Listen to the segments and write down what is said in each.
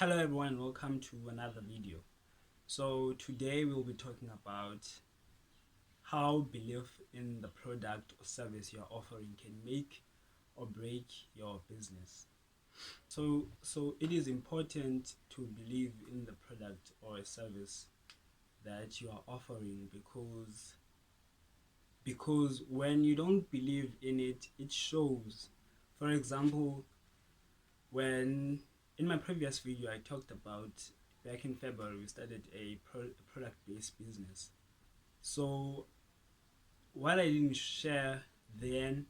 Hello everyone, welcome to another video. So today we'll be talking about how belief in the product or service you're offering can make or break your business. So it is important to believe in the product or a service that you are offering because when you don't believe in it, it shows. For example, when in my previous video I talked about back in February we started a product-based business. So what I didn't share then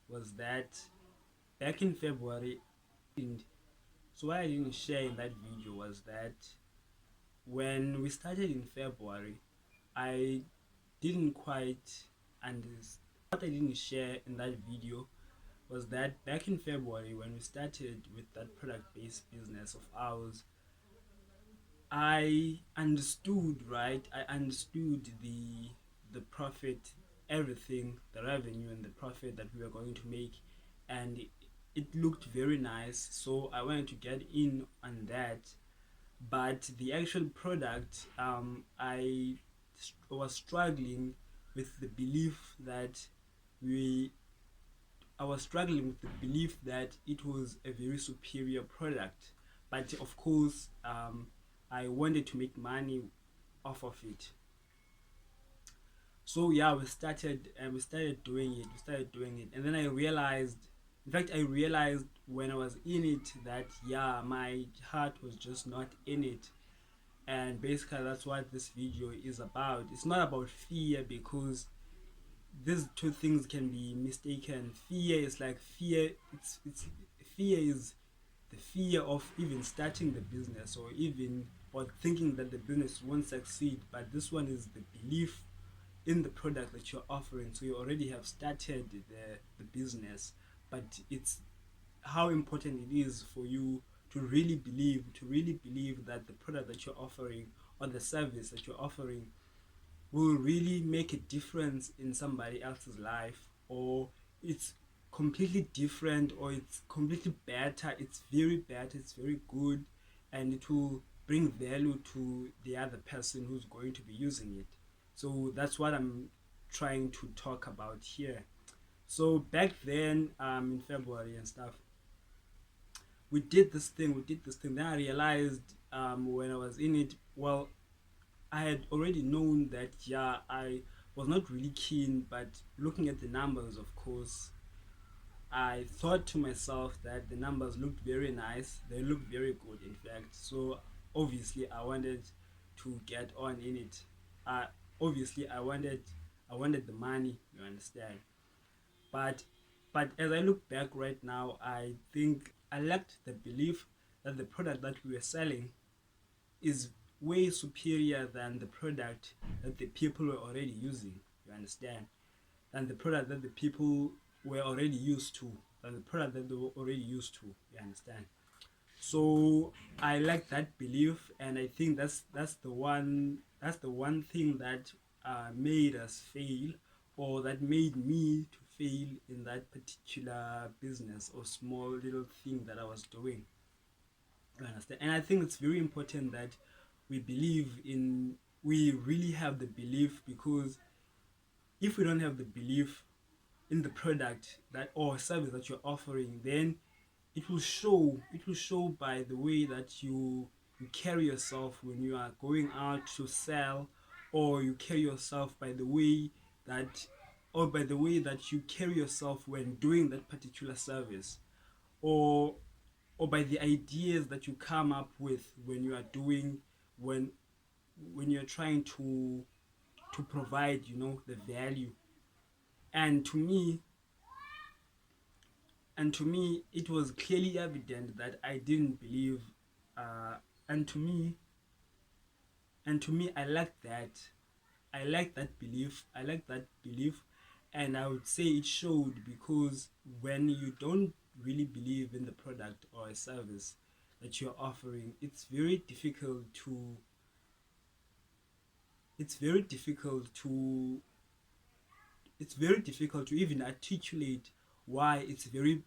was that back in February, and so what I didn't share in that video was that when we started in February, I didn't quite understand. What I didn't share in that video was that back in February when we started with that product-based business of ours, I understood, right? I understood the profit, everything, the revenue and the profit that we were going to make, and it looked very nice. So I wanted to get in on that, but the actual product, was struggling with the belief that we. I was struggling with the belief that it was a very superior product, but of course, I wanted to make money off of it. So yeah, we started doing it. We started doing it, and then I realized. In fact, I realized when I was in it that yeah, my heart was just not in it, and basically that's what this video is about. It's not about fear because these two things can be mistaken. Fear is like fear. It's fear is the fear of even starting the business or thinking that the business won't succeed. But this one is the belief in the product that you're offering. So you already have started the business, but it's how important it is for you to really believe that the product that you're offering or the service that you're offering will really make a difference in somebody else's life, or it's completely different, or it's completely better, it's very better, it's very good, and it will bring value to the other person who's going to be using it. So that's what I'm trying to talk about here. So back then, in February and stuff, we did this thing. Then I realized, when I was in it, well, I had already known that yeah, I was not really keen, but looking at the numbers, of course, I thought to myself that the numbers looked very nice. They looked very good, in fact. So obviously, I wanted to get on in it. Uh, Obviously, I wanted the money. You understand? But but as I look back right now, I think I lacked the belief that the product that we were selling is way superior than the product that the people were already using. You understand? Than the product that the people were already used to. Than the product that they were already used to. You understand? So I like that belief, and I think that's the one thing that made us fail, or that made me to fail in that particular business or small little thing that I was doing. You understand? And I think it's very important that we really have the belief, because if we don't have the belief in the product that or service that you're offering, then it will show by the way that you carry yourself when you are going out to sell, or you carry yourself by the way that you carry yourself when doing that particular service, or by the ideas that you come up with when you are doing when you're trying to provide, the value. And to me, it was clearly evident that I didn't believe, uh, and to me, I like that belief. And I would say it showed, because when you don't really believe in the product or a service that you're offering, it's very difficult to even articulate why it's very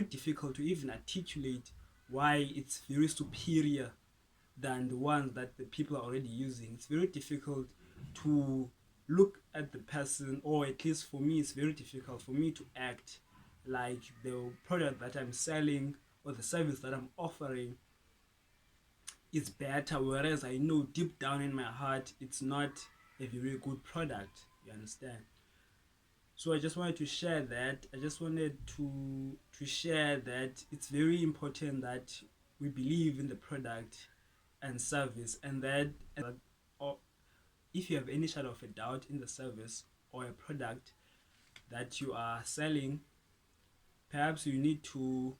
difficult to even articulate why it's very superior than the ones that the people are already using. It's very difficult to look at the person, or at least for me, it's very difficult for me to act like the product that I'm selling or the service that I'm offering is better, whereas I know deep down in my heart it's not a very good product. You understand? So I just wanted to share that. I just wanted to share that it's very important that we believe in the product and service, and that or if you have any shadow of a doubt in the service or a product that you are selling, perhaps you need to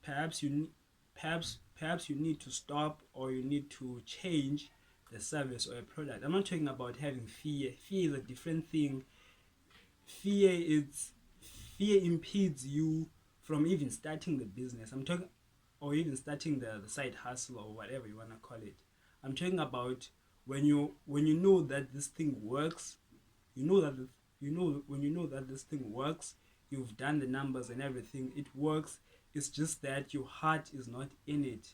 perhaps you ne- perhaps you need to stop, or you need to change the service or a product. I'm not talking about having fear. Fear is a different thing. fear is Fear impedes you from even starting the business. I'm talking, or even starting the side hustle or whatever you want to call it. I'm talking about when you know that this thing works. You know that when you know that this thing works, you've done the numbers and everything, it works. It's just that your heart is not in it.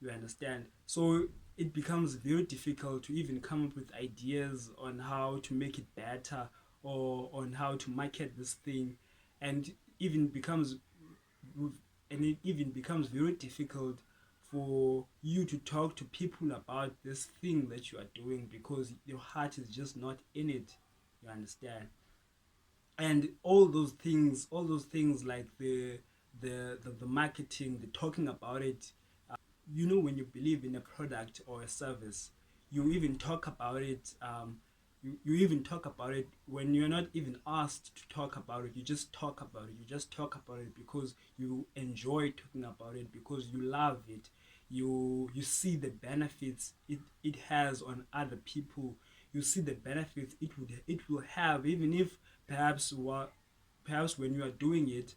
You understand? So it becomes very difficult to even come up with ideas on how to make it better, or on how to market this thing, and even becomes and it even becomes very difficult for you to talk to people about this thing that you are doing, because your heart is just not in it. You understand? And all those things like the marketing, the talking about it, when you believe in a product or a service, you even talk about it. You even talk about it when you're not even asked to talk about it. You just talk about it. You just talk about it because you enjoy talking about it, because you love it. You see the benefits it has on other people. You see the benefits it will have, even if perhaps when you are doing it,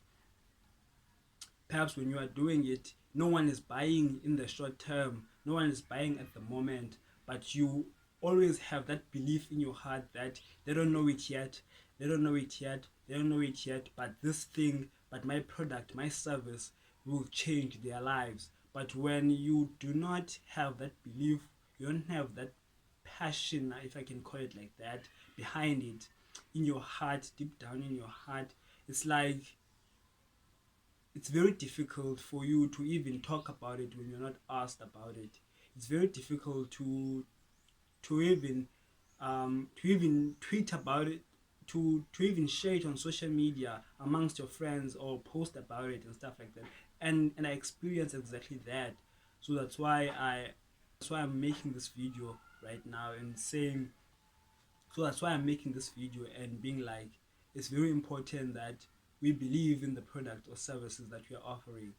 no one is buying in the short term, no one is buying at the moment, but you always have that belief in your heart that they don't know it yet, they don't know it yet, but my product, my service will change their lives. But when you do not have that belief, you don't have that passion, if I can call it like that, behind it, in your heart, deep down in your heart, it's like it's very difficult for you to even talk about it when you're not asked about it. It's very difficult to even to even tweet about it, to even share it on social media amongst your friends, or post about it and stuff like that. And I experienced exactly that. So that's why I'm making this video right now and saying so that's why I'm making this video and being like, it's very important that we believe in the product or services that we are offering.